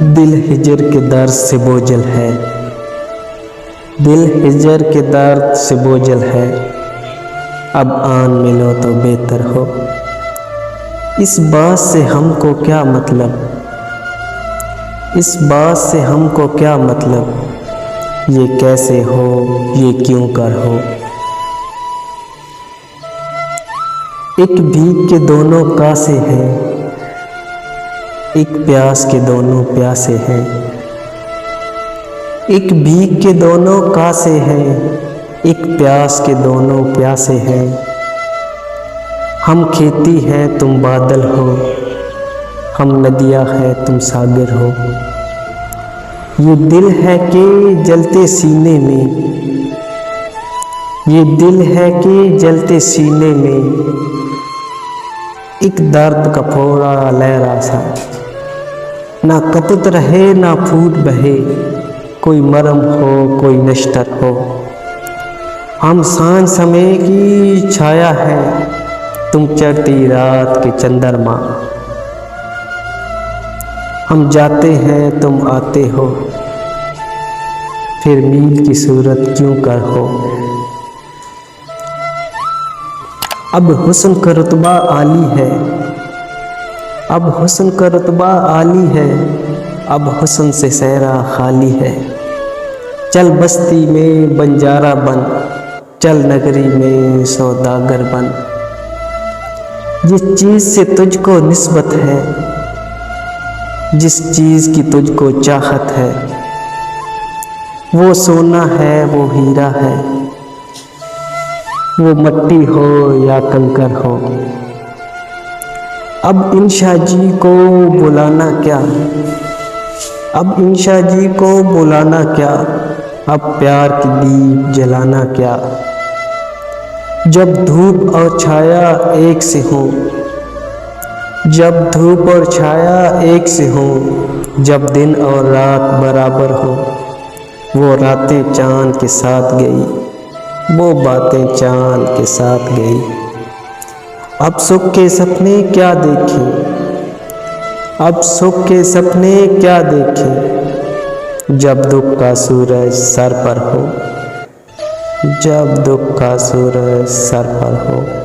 दिल हिजर के दर्द से बोझल है, दिल हिजर के दर्द से बोझल है। अब आन मिलो तो बेहतर हो। इस बात से हमको क्या मतलब, इस बात से हमको क्या मतलब, ये कैसे हो, ये क्यों कर हो। एक भीख के दोनों कासे हैं, एक प्यास के दोनों प्यासे हैं। एक भीख के दोनों कासे हैं, एक प्यास के दोनों प्यासे हैं। हम खेती हैं तुम बादल हो, हम नदियाँ हैं तुम सागर हो। ये दिल है कि जलते सीने में, ये दिल है कि जलते सीने में एक दर्द का फोड़ा लहरा सा। ना कतत रहे ना फूट बहे, कोई मरम हो कोई नश्तर हो। हम सांझ समय की छाया है, तुम चढ़ती रात के चंद्रमा। हम जाते हैं तुम आते हो, फिर मील की सूरत क्यों कर हो। अब हुस्न का रुतबा आली है, अब हुस्न का रुतबा आली है, अब हुस्न से सहरा खाली है। चल बस्ती में बंजारा बन, चल नगरी में सौदागर बन। जिस चीज़ से तुझको निस्बत है, जिस चीज़ की तुझको चाहत है, वो सोना है वो हीरा है, वो मट्टी हो या कंकर हो। अब इंशा जी को बुलाना क्या, अब इंशा जी को बुलाना क्या, अब प्यार की दीप जलाना क्या। जब धूप और छाया एक से हो, जब धूप और छाया एक से हो, जब दिन और रात बराबर हो। वो रातें चाँद के साथ गई, वो बातें चाँद के साथ गई। अब सुख के सपने क्या देखें, अब सुख के सपने क्या देखें, जब दुख का सूरज सर पर हो, जब दुख का सूरज सर पर हो।